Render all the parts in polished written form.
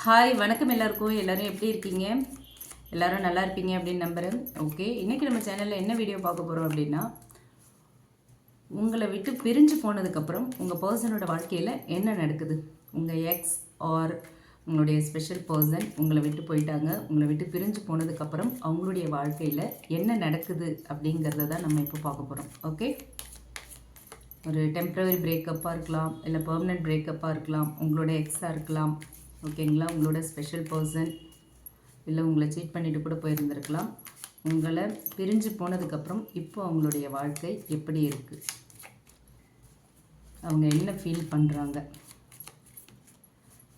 Hi வணக்கம் எல்லாருக்கும். எல்லோரும் எப்படி இருக்கீங்க? எல்லோரும் நல்லா இருப்பீங்க அப்படின்னு நம்புகிறேன். ஓகே, இன்றைக்கி நம்ம சேனலில் என்ன வீடியோ பார்க்க போகிறோம் அப்படின்னா, உங்களை விட்டு பிரிஞ்சு போனதுக்கப்புறம் உங்கள் பர்சனோட வாழ்க்கையில் என்ன நடக்குது? உங்கள் எக்ஸ் ஆர் உங்களுடைய ஸ்பெஷல் பர்சன் உங்களை விட்டு போயிட்டாங்க. உங்களை விட்டு பிரிஞ்சு போனதுக்கப்புறம் அவங்களுடைய வாழ்க்கையில் என்ன நடக்குது அப்படிங்கிறத தான் நம்ம இப்போ பார்க்க போகிறோம். ஓகே, ஒரு டெம்ப்ரவரி பிரேக்கப்பாக இருக்கலாம், இல்லை பெர்மனெண்ட் பிரேக்கப்பாக இருக்கலாம், உங்களோட எக்ஸாக இருக்கலாம். ஓகேங்களா, உங்களோட ஸ்பெஷல் பர்சன் இல்லை உங்களை சீட் பண்ணிவிட்டு கூட போயிருந்துருக்கலாம். உங்களை பிரிஞ்சு போனதுக்கப்புறம் இப்போ அவங்களுடைய வாழ்க்கை எப்படி இருக்குது, அவங்க என்ன ஃபீல் பண்ணுறாங்க,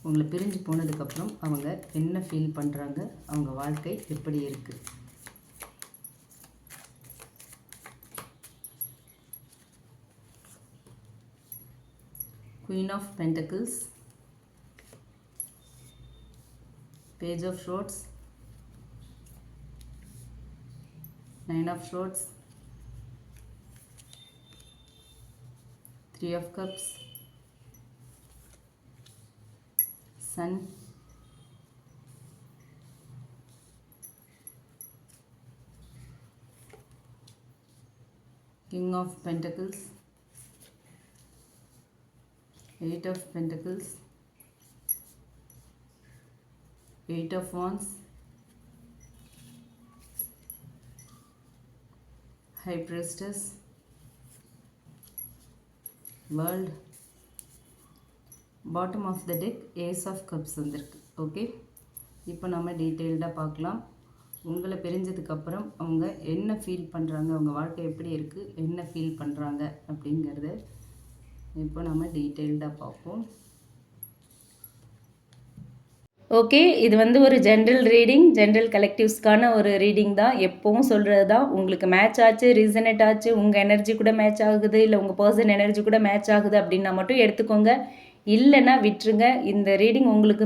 உங்களை பிரிஞ்சு போனதுக்கப்புறம் அவங்க என்ன ஃபீல் பண்ணுறாங்க, அவங்க வாழ்க்கை எப்படி இருக்குது. Queen of Pentacles, Page of Swords, Nine of Swords, Three of Cups, Sun, King of Pentacles, Eight of Pentacles, Eight of Wands, High Priestess, World, bottom of the deck Ace of Cups வந்திருக்கு. Okay, இப்போ நம்ம டீட்டெயில்டாக பார்க்கலாம். உங்களை பிரிஞ்சதுக்கப்புறம் அவங்க என்ன feel பண்ணுறாங்க, அவங்க வாழ்க்கை எப்படி இருக்குது, என்ன ஃபீல் பண்ணுறாங்க அப்படிங்கிறத இப்போ நம்ம டீட்டெயில்டாக பார்ப்போம். ஓகே, இது ஒரு ஜென்ரல் ரீடிங், ஜென்ரல் கலெக்டிவ்ஸ்க்கான ஒரு ரீடிங் தான். எப்போவும் சொல்கிறது தான், உங்களுக்கு மேட்ச் ஆச்சு, ரீசனேட் ஆச்சு, உங்கள் எனர்ஜி கூட மேட்ச் ஆகுது, இல்லை உங்கள் பர்சன் எனர்ஜி கூட மேட்ச் ஆகுது அப்படின்னா மட்டும் எடுத்துக்கோங்க. இல்லைன்னா விட்டுருங்க. இந்த ரீடிங் உங்களுக்கு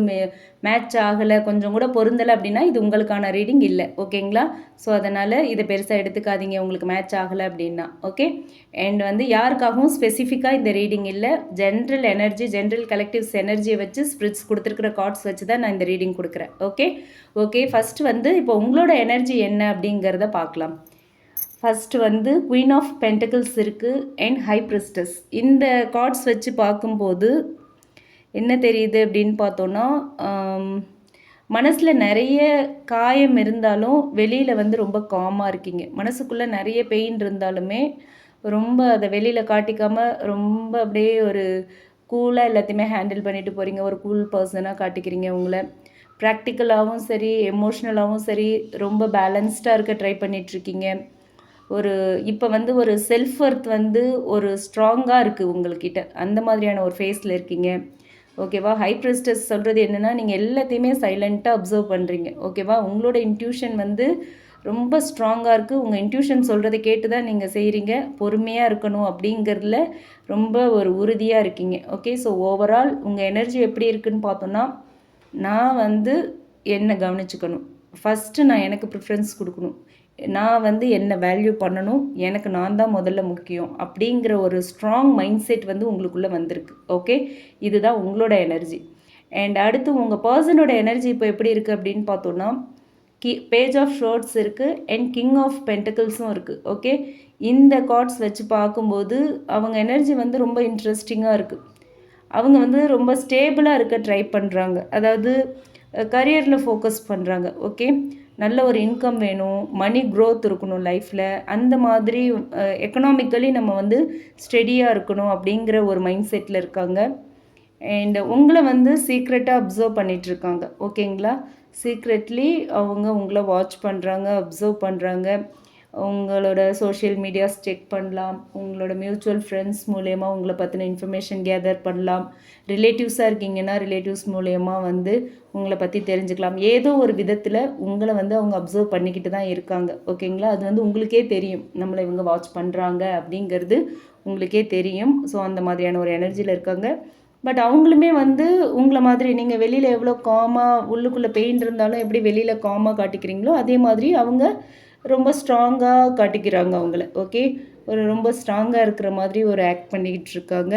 மேட்ச் ஆகலை, கொஞ்சம் கூட பொருந்தலை அப்படின்னா இது உங்களுக்கான ரீடிங் இல்லை. ஓகேங்களா? ஸோ அதனால் இதை பெருசாக எடுத்துக்காதீங்க உங்களுக்கு மேட்ச் ஆகலை அப்படின்னா. ஓகே, அண்ட் யாருக்காகவும் ஸ்பெசிஃபிக்காக இந்த ரீடிங் இல்லை. ஜென்ரல் எனர்ஜி, ஜென்ரல் கலெக்டிவ்ஸ் எனர்ஜியை வச்சு ஸ்பிரிட்ஸ் கொடுத்துருக்குற கார்ட்ஸ் வச்சு தான் நான் இந்த ரீடிங் கொடுக்குறேன். ஓகே ஃபஸ்ட்டு இப்போ உங்களோட எனர்ஜி என்ன அப்படிங்கிறத பார்க்கலாம். ஃபஸ்ட்டு குயின் ஆஃப் பென்டக்கிள்ஸ் இருக்குது அண்ட் ஹை பிரிஸ்டஸ். இந்த கார்ட்ஸ் வச்சு பார்க்கும்போது என்ன தெரியுது அப்படின்னு பார்த்தோன்னா, மனசில் நிறைய காயம் இருந்தாலும் வெளியில் ரொம்ப காமாக இருக்கீங்க. மனசுக்குள்ளே நிறைய பெயின் இருந்தாலுமே ரொம்ப அதை வெளியில் காட்டிக்காமல் ரொம்ப அப்படியே ஒரு கூலாக எல்லாத்தையுமே ஹேண்டில் பண்ணிட்டு போகிறீங்க. ஒரு கூல் பர்சனாக காட்டிக்கிறீங்க உங்களை. ப்ராக்டிக்கலாகவும் சரி, எமோஷ்னலாகவும் சரி, ரொம்ப பேலன்ஸ்டாக இருக்க ட்ரை பண்ணிகிட்ருக்கீங்க. இப்போ ஒரு செல்ஃப் ஒர்த் ஒரு ஸ்ட்ராங்காக இருக்குது உங்கள்கிட்ட. அந்த மாதிரியான ஒரு ஃபேஸில் இருக்கீங்க. ஓகேவா? ஹை பிரிஸ்டஸ் சொல்கிறது என்னென்னா, நீங்கள் எல்லாத்தையுமே சைலண்ட்டாக அப்சர்வ் பண்ணுறீங்க. ஓகேவா? உங்களோட இன்ட்யூஷன் ரொம்ப ஸ்ட்ராங்காக இருக்குது. உங்கள் இன்ட்யூஷன் சொல்கிறத கேட்டு தான் நீங்கள் செய்கிறீங்க. பொறுமையாக இருக்கணும் அப்படிங்கிறதுல ரொம்ப ஒரு உறுதியாக இருக்கீங்க. ஓகே, ஸோ ஓவரால் உங்கள் எனர்ஜி எப்படி இருக்குதுன்னு பார்த்தோன்னா, நான் என்னை கவனிச்சுக்கணும். ஃபஸ்ட்டு நான் எனக்கு ப்ரிஃபரன்ஸ் கொடுக்கணும். நான் என்ன வேல்யூ பண்ணணும், எனக்கு நான் தான் முதல்ல முக்கியம் அப்படிங்கிற ஒரு ஸ்ட்ராங் மைண்ட் செட் உங்களுக்குள்ளே வந்திருக்கு. ஓகே, இதுதான் உங்களோட எனர்ஜி. அண்ட் அடுத்து உங்கள் பர்சனோட எனர்ஜி இப்போ எப்படி இருக்குது அப்படின்னு பார்த்தோன்னா, பேஜ் ஆஃப் ஷோர்ட்ஸ் இருக்குது அண்ட் கிங் ஆஃப் பென்டக்கிள்ஸும் இருக்குது. ஓகே, இந்த கார்ட்ஸ் வச்சு பார்க்கும்போது அவங்க எனர்ஜி ரொம்ப இன்ட்ரெஸ்டிங்காக இருக்குது. அவங்க ரொம்ப ஸ்டேபிளாக இருக்க ட்ரை பண்ணுறாங்க. அதாவது கரியரில் ஃபோக்கஸ் பண்ணுறாங்க. ஓகே, நல்ல ஒரு இன்கம் வேணும், மணி க்ரோத் இருக்கணும் லைஃப்பில். அந்த மாதிரி எக்கனாமிக்கலி நம்ம ஸ்டெடியாக இருக்கணும் அப்படிங்கிற ஒரு மைண்ட் செட்டில் இருக்காங்க. அண்ட் உங்களை சீக்ரெட்டாக அப்சர்வ் பண்ணிகிட்ருக்காங்க. ஓகேங்களா? சீக்ரெட்லி அவங்க உங்களை வாட்ச் பண்ணுறாங்க, அப்சர்வ் பண்ணுறாங்க. உங்களோட சோஷியல் மீடியாஸ் செக் பண்ணலாம். உங்களோட மியூச்சுவல் ஃப்ரெண்ட்ஸ் மூலயமா உங்களை பற்றின இன்ஃபர்மேஷன் கேதர் பண்ணலாம். ரிலேட்டிவ்ஸாக இருக்கீங்கன்னா ரிலேட்டிவ்ஸ் மூலயமா உங்களை பற்றி தெரிஞ்சுக்கலாம். ஏதோ ஒரு விதத்தில் உங்களை அவங்க அப்சர்வ் பண்ணிக்கிட்டு தான் இருக்காங்க. ஓகேங்களா? அது உங்களுக்கே தெரியும், நம்மளை இவங்க வாட்ச் பண்ணுறாங்க அப்படிங்கிறது உங்களுக்கே தெரியும். ஸோ அந்த மாதிரியான ஒரு எனர்ஜியில் இருக்காங்க. பட் அவங்களுமே உங்களை மாதிரி நீங்கள் வெளியில் எவ்வளோ காமாக, உள்ளுக்குள்ளே பெயின் இருந்தாலும் எப்படி வெளியில் காமாக காட்டிக்கிறீங்களோ அதே மாதிரி அவங்க ரொம்ப ஸ்ட்ராங்காக காட்டிக்கிறாங்க அவங்கள. ஓகே, ரொம்ப ஸ்ட்ராங்காக இருக்கிற மாதிரி ஒரு ஆக்ட் பண்ணிக்கிட்டு இருக்காங்க.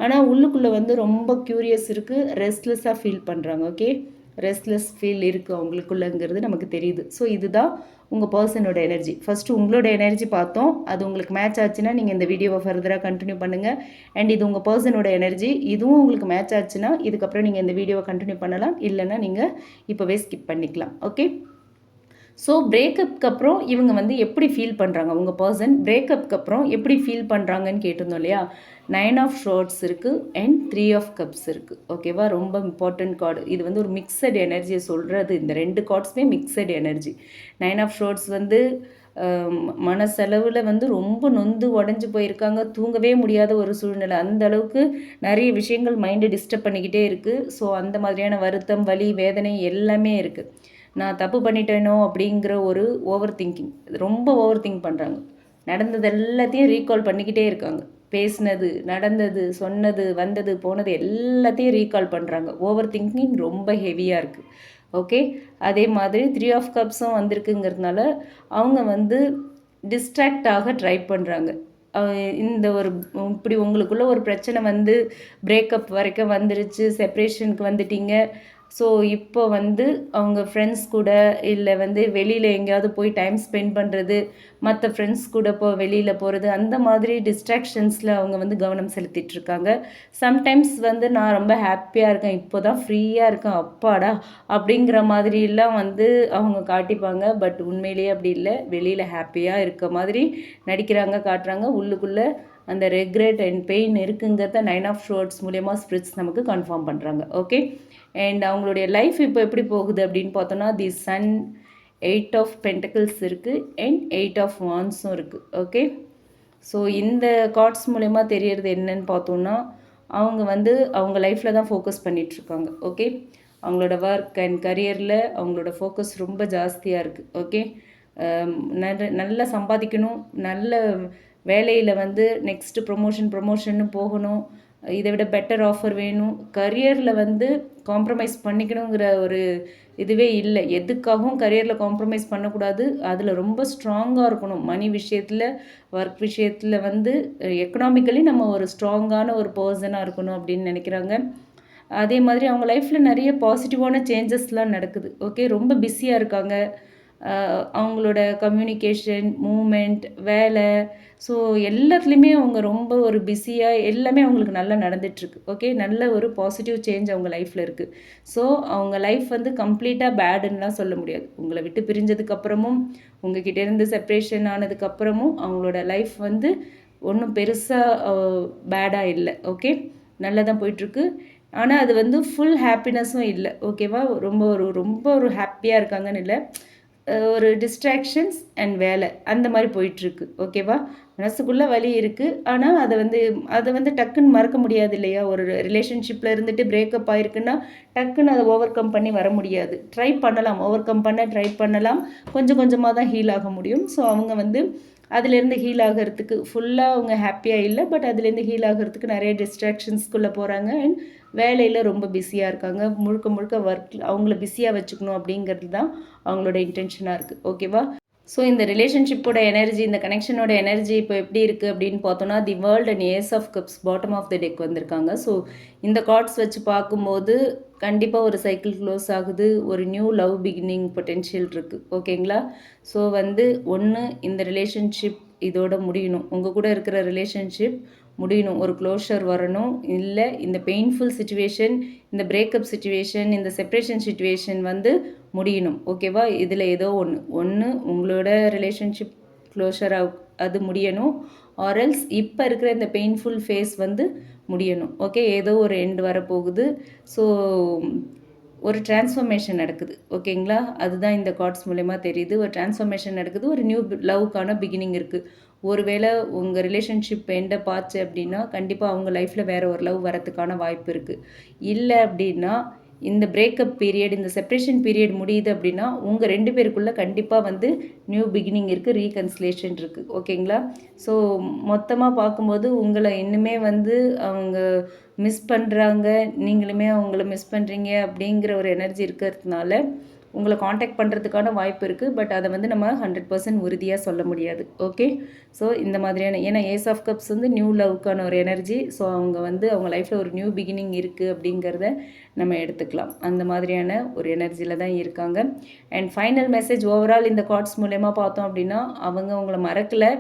ஆனால் உள்ளுக்குள்ளே ரொம்ப க்யூரியஸ் இருக்குது, ரெஸ்ட்லெஸ்ஸாக ஃபீல் பண்ணுறாங்க. ஓகே, ரெஸ்ட்லெஸ் ஃபீல் இருக்குது அவங்களுக்குள்ளங்கிறது நமக்கு தெரியுது. ஸோ இதுதான் உங்கள் பர்சனோட எனர்ஜி. ஃபஸ்ட்டு உங்களோட எனர்ஜி பார்த்தோம். அது உங்களுக்கு மேட்ச் ஆச்சுன்னா நீங்கள் இந்த வீடியோவை ஃபர்தராக கண்டினியூ பண்ணுங்கள். அண்ட் இது உங்கள் பர்சனோட எனர்ஜி. இதுவும் உங்களுக்கு மேட்ச் ஆச்சுன்னா இதுக்கப்புறம் நீங்கள் இந்த வீடியோவை கண்டினியூ பண்ணலாம். இல்லைன்னா நீங்கள் இப்போவே ஸ்கிப் பண்ணிக்கலாம். ஓகே. ஸோ பிரேக்கப்க்கு அப்புறம் இவங்க வந்து எப்படி ஃபீல் பண்ணுறாங்க, உங்கள் பர்சன் பிரேக்கப்க்கு அப்புறம் எப்படி ஃபீல் பண்ணுறாங்கன்னு கேட்டிருந்தோம் இல்லையா. 9 ஆஃப் ஷோர்ட்ஸ் இருக்குது அண்ட் 3 ஆஃப் கப்ஸ் இருக்குது. ஓகேவா, ரொம்ப இம்பார்ட்டன்ட் கார்டு. இது வந்து ஒரு மிக்சட் எனர்ஜியை சொல்கிறது. இந்த 2 கார்ட்ஸுமே மிக்சட் எனர்ஜி. 9 ஆஃப் ஷோர்ட்ஸ் வந்து மனசளவில் வந்து ரொம்ப நொந்து உடஞ்சி போயிருக்காங்க. தூங்கவே முடியாத ஒரு சூழ்நிலை. அந்த அளவுக்கு நிறைய விஷயங்கள் மைண்டை டிஸ்டர்ப் பண்ணிக்கிட்டே இருக்குது. ஸோ அந்த மாதிரியான வருத்தம், வலி, வேதனை எல்லாமே இருக்குது. நான் தப்பு பண்ணிட்டேனோ அப்படிங்கிற ஒரு ஓவர் திங்கிங், ரொம்ப ஓவர் திங்க் பண்ணுறாங்க. நடந்தது எல்லாத்தையும் ரீகால் பண்ணிக்கிட்டே இருக்காங்க. பேசினது, நடந்தது, சொன்னது, வந்தது, போனது எல்லாத்தையும் ரீகால் பண்ணுறாங்க. ஓவர் திங்கிங் ரொம்ப ஹெவியாக இருக்குது. ஓகே. அதே மாதிரி 3 ஆஃப் கப்ஸும் வந்திருக்குங்கிறதுனால அவங்க வந்து டிஸ்ட்ராக்ட் ஆக ட்ரை பண்ணுறாங்க. இந்த ஒரு இப்படி உங்களுக்குள்ள ஒரு பிரச்சனை வந்து பிரேக்கப் வரைக்கும் வந்துருச்சு, செப்ரேஷனுக்கு வந்துட்டீங்க. ஸோ இப்போ வந்து அவங்க ஃப்ரெண்ட்ஸ் கூட இல்லை வந்து வெளியில் எங்கேயாவது போய் டைம் ஸ்பெண்ட் பண்ணுறது, மற்ற ஃப்ரெண்ட்ஸ் கூட வெளியில் போகிறது, அந்த மாதிரி டிஸ்ட்ராக்ஷன்ஸில் அவங்க வந்து கவனம் செலுத்திட்டுருக்காங்க. சம்டைம்ஸ் வந்து நான் ரொம்ப ஹாப்பியாக இருக்கேன், இப்போ தான் ஃப்ரீயாக இருக்கேன், அப்பாடா அப்படிங்கிற மாதிரிலாம் வந்து அவங்க காட்டிப்பாங்க. பட் உண்மையிலேயே அப்படி இல்லை. வெளியில் ஹாப்பியாக இருக்க மாதிரி நடிக்கிறாங்க, காட்டுறாங்க. உள்ளுக்குள்ளே அந்த ரெக்ரெட் அண்ட் பெயின் இருக்குங்கிறத 9 ஆஃப் ஷோர்ட்ஸ் மூலயமா ஸ்பிரிட்ஸ் நமக்கு கன்ஃபார்ம் பண்ணுறாங்க. ஓகே. அண்ட் அவங்களுடைய லைஃப் இப்போ எப்படி போகுது அப்படின்னு பார்த்தோன்னா, தி சன், 8 ஆஃப் பென்டக்கிள்ஸ் இருக்குது அண்ட் 8 ஆஃப் வான்ஸும் இருக்குது. ஓகே. ஸோ இந்த கார்ட்ஸ் மூலயமா தெரியறது என்னன்னு பார்த்தோன்னா, அவங்க வந்து அவங்க லைஃப்பில் தான் ஃபோக்கஸ் பண்ணிகிட்ருக்காங்க. ஓகே. அவங்களோட ஒர்க் அண்ட் கரியரில் அவங்களோட ஃபோக்கஸ் ரொம்ப ஜாஸ்தியாக இருக்குது. ஓகே. நல்லா சம்பாதிக்கணும், நல்ல வேலையில் வந்து நெக்ஸ்ட்டு ப்ரொமோஷன்னு போகணும், இதை விட பெட்டர் ஆஃபர் வேணும். கரியரில் வந்து காம்ப்ரமைஸ் பண்ணிக்கணுங்கிற ஒரு இதுவே இல்லை. எதுக்காகவும் கரியரில் காம்ப்ரமைஸ் பண்ணக்கூடாது. அதில் ரொம்ப ஸ்ட்ராங்காக இருக்கணும். மணி விஷயத்தில், ஒர்க் விஷயத்தில் வந்து எக்கனாமிக்கலி நம்ம ஒரு ஸ்ட்ராங்கான ஒரு பர்சனாக இருக்கணும் அப்படின்னு நினைக்கிறாங்க. அதே மாதிரி அவங்க லைஃப்பில் நிறைய பாசிட்டிவான சேஞ்சஸ்லாம் நடக்குது. ஓகே. ரொம்ப பிஸியாக இருக்காங்க. அவங்களோட கம்யூனிகேஷன், மூமெண்ட், வேலை, ஸோ எல்லாத்துலேயுமே அவங்க ரொம்ப ஒரு பிஸியாக எல்லாமே அவங்களுக்கு நல்லா நடந்துகிட்ருக்கு. ஓகே. நல்ல ஒரு பாசிட்டிவ் சேஞ்ச் அவங்க லைஃப்பில் இருக்குது. ஸோ அவங்க லைஃப் வந்து கம்ப்ளீட்டாக பேடுன்னெலாம் சொல்ல முடியாது. உங்களை விட்டு பிரிஞ்சதுக்கப்புறமும், உங்ககிட்டேருந்து செப்ரேஷன் ஆனதுக்கப்புறமும் அவங்களோட லைஃப் வந்து ஒன்றும் பெருசாக பேடாக இல்லை. ஓகே. நல்லா தான் போயிட்டுருக்கு. ஆனால் அது வந்து ஃபுல் ஹாப்பினஸும் இல்லை. ஓகேவா. ரொம்ப ஒரு ஹாப்பியாக இருக்காங்கன்னு இல்லை. ஒரு டிஸ்ட்ராக்ஷன்ஸ் அண்ட் வேலை அந்த மாதிரி போயிட்டுருக்கு. ஓகேவா. மனசுக்குள்ளே வலி இருக்குது. ஆனால் அதை வந்து டக்குன்னு மறக்க முடியாது இல்லையா. ஒரு ரிலேஷன்ஷிப்பில் இருந்துட்டு பிரேக்கப் ஆகிருக்குன்னா டக்குன்னு அதை ஓவர் கம் பண்ணி வர முடியாது. ட்ரை பண்ணலாம், ஓவர் கம் பண்ண ட்ரை பண்ணலாம். கொஞ்சம் கொஞ்சமாக தான் ஹீல் ஆக முடியும். ஸோ அவங்க வந்து அதுலேருந்து ஹீல் ஆகிறதுக்கு ஃபுல்லாக அவங்க ஹாப்பியாக இல்லை. பட் அதுலேருந்து ஹீல் ஆகிறதுக்கு நிறைய டிஸ்ட்ராக்ஷன்ஸ்குள்ளே போகிறாங்க. அண்ட் வேலையில் ரொம்ப பிஸியாக இருக்காங்க. முழுக்க முழுக்க ஒர்க்கில் அவங்கள பிஸியாக வச்சுக்கணும் அப்படிங்கிறது தான் அவங்களோட இன்டென்ஷனாக இருக்குது. ஓகேவா. ஸோ இந்த ரிலேஷன்ஷிப்போட எனர்ஜி, இந்த கனெக்ஷனோட எனர்ஜி இப்போ எப்படி இருக்குது அப்படின்னு பார்த்தோன்னா, the world and ace of cups bottom of the deck வந்திருக்காங்க. ஸோ இந்த கார்ட்ஸ் வச்சு பார்க்கும்போது கண்டிப்பாக ஒரு சைக்கிள் க்ளோஸ் ஆகுது, ஒரு நியூ லவ் பிகினிங் பொட்டென்ஷியல் இருக்குது. ஓகேங்களா. ஸோ வந்து ஒன்று, இந்த ரிலேஷன்ஷிப் இதோட முடியணும். உங்கள் கூட இருக்கிற ரிலேஷன்ஷிப் முடியணும், ஒரு க்ளோஷர் வரணும். இல்லை இந்த பெயின்ஃபுல் சுச்சுவேஷன், இந்த பிரேக்கப் சுச்சுவேஷன், இந்த செப்ரேஷன் சுச்சுவேஷன் வந்து முடியணும். ஓகேவா. இதில் ஏதோ ஒன்று உங்களோட ரிலேஷன்ஷிப் க்ளோஷர் அது முடியணும். ஆர்எல்ஸ் இப்போ இருக்கிற இந்த பெயின்ஃபுல் ஃபேஸ் வந்து முடியணும். ஓகே. ஏதோ ஒரு எண்ட் வரப்போகுது. ஸோ ஒரு டிரான்ஸ்ஃபர்மேஷன் நடக்குது. ஓகேங்களா. அதுதான் இந்த கார்ட்ஸ் மூலமா தெரியுது. ஒரு டிரான்ஸ்ஃபர்மேஷன் நடக்குது, ஒரு நியூ லவ்க்கான பிகினிங் இருக்குது. ஒருவேளை உங்கள் ரிலேஷன்ஷிப் எண்டப் ஆச்சு அப்படின்னா கண்டிப்பாக அவங்க லைஃப்பில் வேறு ஒரு லவ் வரத்துக்கான வாய்ப்பு இருக்குது. இல்லை அப்படின்னா இந்த பிரேக்கப் பீரியட், இந்த செப்ரேஷன் பீரியட் முடியுது அப்படின்னா உங்கள் 2 பேருக்குள்ளே கண்டிப்பாக வந்து நியூ பிகினிங் இருக்குது, ரீகன்சிலேஷன் இருக்குது. ஓகேங்களா. ஸோ மொத்தமாக பார்க்கும்போது உங்களை இன்னுமே வந்து அவங்க மிஸ் பண்ணுறாங்க, நீங்களுமே அவங்கள மிஸ் பண்ணுறீங்க அப்படிங்கிற ஒரு எனர்ஜி இருக்கிறதுனால உங்களை காண்டாக்ட் பண்ணுறதுக்கான வாய்ப்பு இருக்குது. பட் அதை வந்து நம்ம 100% உறுதியாக சொல்ல முடியாது. ஓகே, ஸோ இந்த மாதிரியான ஏன்னா ஏஸ் ஆஃப் கப்ஸ் வந்து நியூ லவ்க்கான ஒரு எனர்ஜி. ஸோ அவங்க வந்து அவங்க லைஃப்பில் ஒரு நியூ பிகினிங் இருக்குது அப்படிங்கிறத நம்ம எடுத்துக்கலாம். அந்த மாதிரியான ஒரு எனர்ஜியில் தான் இருக்காங்க. அண்ட் ஃபைனல் மெசேஜ் ஓவரால் இந்த கார்ட்ஸ் மூலயமா பார்த்தோம் அப்படின்னா, அவங்க உங்களை மறக்கலை,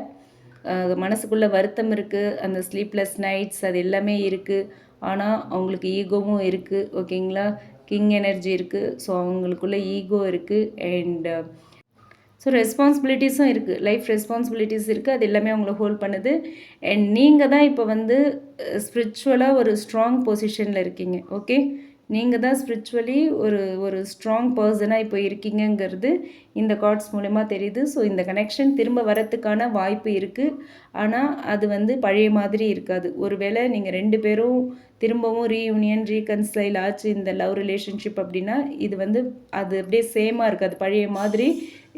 மனசுக்குள்ளே வருத்தம் இருக்குது, அந்த ஸ்லீப்லெஸ் நைட்ஸ் அது எல்லாமே இருக்குது. ஆனால் அவங்களுக்கு ஈகோவும் இருக்குது. ஓகேங்களா, கிங் எனர்ஜி இருக்குது. ஸோ அவங்களுக்குள்ள ஈகோ இருக்குது. அண்ட் ஸோ ரெஸ்பான்சிபிலிட்டிஸும் இருக்குது, லைஃப் ரெஸ்பான்சிபிலிட்டிஸ் இருக்குது. அது எல்லாமே அவங்கள ஹோல்ட் பண்ணுது. அண்ட் நீங்கள் தான் இப்போ வந்து ஸ்பிரிச்சுவலாக ஒரு ஸ்ட்ராங் பொசிஷனில் இருக்கீங்க. ஓகே, நீங்கள் தான் ஸ்பிரிச்சுவலி ஒரு ஒரு ஸ்ட்ராங் பர்சனாக இப்போ இருக்கீங்கங்கிறது இந்த கார்ட்ஸ் மூலமா தெரியுது. ஸோ இந்த கனெக்ஷன் திரும்ப வரத்துக்கான வாய்ப்பு இருக்குது. ஆனால் அது வந்து பழைய மாதிரி இருக்காது. ஒருவேளை நீங்கள் 2 பேரும் திரும்பவும் ரீயூனியன் ரீகன்சைல் ஆச்சு இந்த லவ் ரிலேஷன்ஷிப் அப்படின்னா, இது வந்து அது அப்படியே சேமாக இருக்காது, பழைய மாதிரி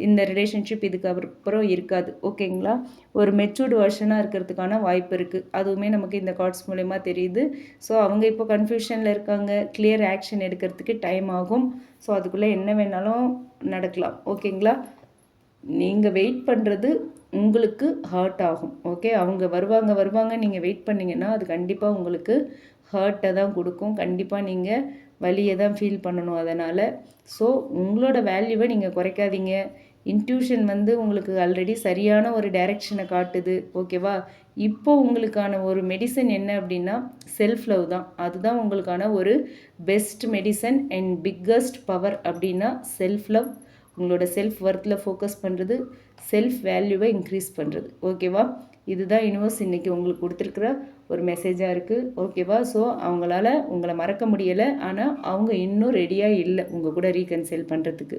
இந்த ரிலேஷன்ஷிப் இதுக்கு அப்புறம் இருக்காது. ஓகேங்களா, ஒரு மெச்சூர்டு வெர்ஷனாக இருக்கிறதுக்கான வாய்ப்பு இருக்குது. அதுவுமே நமக்கு இந்த கார்ட்ஸ் மூலமா தெரியுது. ஸோ அவங்க இப்போ கன்ஃபியூஷனில் இருக்காங்க. கிளியர் ஆக்ஷன் எடுக்கிறதுக்கு டைம் ஆகும். ஸோ அதுக்குள்ளே என்ன வேணாலும் நடக்கலாம். ஓகேங்களா, நீங்கள் வெயிட் பண்ணுறது உங்களுக்கு ஹர்ட் ஆகும். ஓகே, அவங்க வருவாங்க நீங்கள் வெயிட் பண்ணிங்கன்னா அது கண்டிப்பாக உங்களுக்கு ஹர்ட்டை தான் கொடுக்கும். கண்டிப்பாக நீங்கள் வலியை தான் ஃபீல் பண்ணணும் அதனால். ஸோ உங்களோட வேல்யூவை நீங்கள் குறைக்காதீங்க. இன்ட்யூஷன் வந்து உங்களுக்கு ஆல்ரெடி சரியான ஒரு டைரெக்ஷனை காட்டுது. ஓகேவா, இப்போ உங்களுக்கான ஒரு மெடிசன் என்ன அப்படின்னா செல்ஃப் லவ் தான். அதுதான் உங்களுக்கான ஒரு best medicine and biggest power அப்படின்னா செல்ஃப் லவ். உங்களோட செல்ஃப் ஒர்த்தில் ஃபோக்கஸ் பண்ணுறது, செல்ஃப் வேல்யூவை இன்க்ரீஸ் பண்ணுறது. ஓகேவா, இதுதான் யூனிவர்ஸ் இன்றைக்கி உங்களுக்கு கொடுத்துருக்குற ஒரு மெசேஜாக இருக்குது. ஓகேவா, ஸோ அவங்களால உங்களை மறக்க முடியலை. ஆனால் அவங்க இன்னும் ரெடியாக இல்லை உங்கள் கூட ரீகன்சைல் பண்ணுறதுக்கு.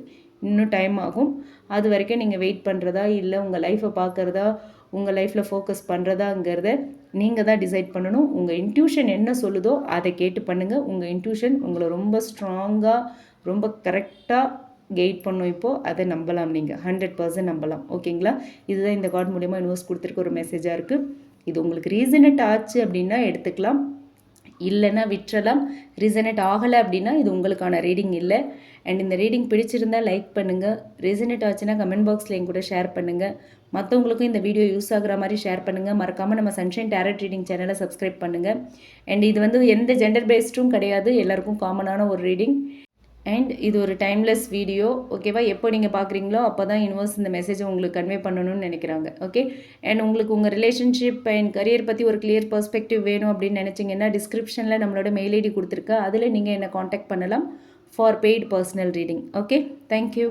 இன்னும் டைம் ஆகும். அது வரைக்கும் நீங்கள் வெயிட் பண்ணுறதா இல்லை உங்கள் லைஃப்பை பார்க்குறதா, உங்கள் லைஃப்பில் ஃபோக்கஸ் பண்ணுறதாங்கிறத நீங்கள் தான் டிசைட் பண்ணணும். உங்கள் இன்ட்யூஷன் என்ன சொல்லுதோ அதை கேட்டு பண்ணுங்கள். உங்கள் இன்ட்யூஷன் உங்களை ரொம்ப ஸ்ட்ராங்காக ரொம்ப கரெக்டாக கெயிட் பண்ணும். இப்போது அதை நம்பலாம், நீங்கள் 100% நம்பலாம். ஓகேங்களா, இதுதான் இந்த கார்டு மூலமா யூனிவர்ஸ் கொடுத்துருக்க ஒரு மெசேஜாக இருக்குது. இது உங்களுக்கு ரீசனேட் ஆச்சு அப்படின்னா எடுத்துக்கலாம், இல்லைன்னா விட்டுறலாம். ரீசனேட் ஆகலை அப்படின்னா இது உங்களுக்கான ரீடிங் இல்லை. அண்ட் இந்த ரீடிங் பிடிச்சிருந்தால் லைக் பண்ணுங்கள். ரீசனேட் ஆச்சுன்னா கமெண்ட் பாக்ஸில் என் கூட ஷேர் பண்ணுங்கள். மற்றவங்களுக்கும் இந்த வீடியோ யூஸ் ஆகிற மாதிரி ஷேர் பண்ணுங்கள். மறக்காமல் நம்ம சன்ஷைன் டேரட் ரீடிங் சேனலை சப்ஸ்கிரைப் பண்ணுங்கள். அண்ட் இது வந்து எந்த ஜெண்டர் பேஸ்டும் கிடையாது, எல்லாருக்கும் காமனான ஒரு ரீடிங். அண்ட் இது ஒரு டைம்லெஸ் வீடியோ. ஓகேவா, எப்போ நீங்கள் பார்க்குறீங்களோ அப்போ தான் யூனிவர்ஸ் இந்த மெசேஜை உங்களுக்கு கன்வே பண்ணணும்னு நினைக்கிறாங்க. ஓகே, அண்ட் உங்களுக்கு உங்கள் ரிலேஷன்ஷிப் அண்ட் கரியர் பற்றி ஒரு கிளியர் பெர்ஸ்பெக்டிவ் வேணும் அப்படின்னு நினச்சிங்கன்னா டிஸ்கிரிப்ஷனில் நம்மளோட மெயில் ஐடி கொடுத்துருக்கேன். அதில் நீங்கள் என்னை காண்டாக்ட் பண்ணலாம் for paid personal reading. Okay, thank you.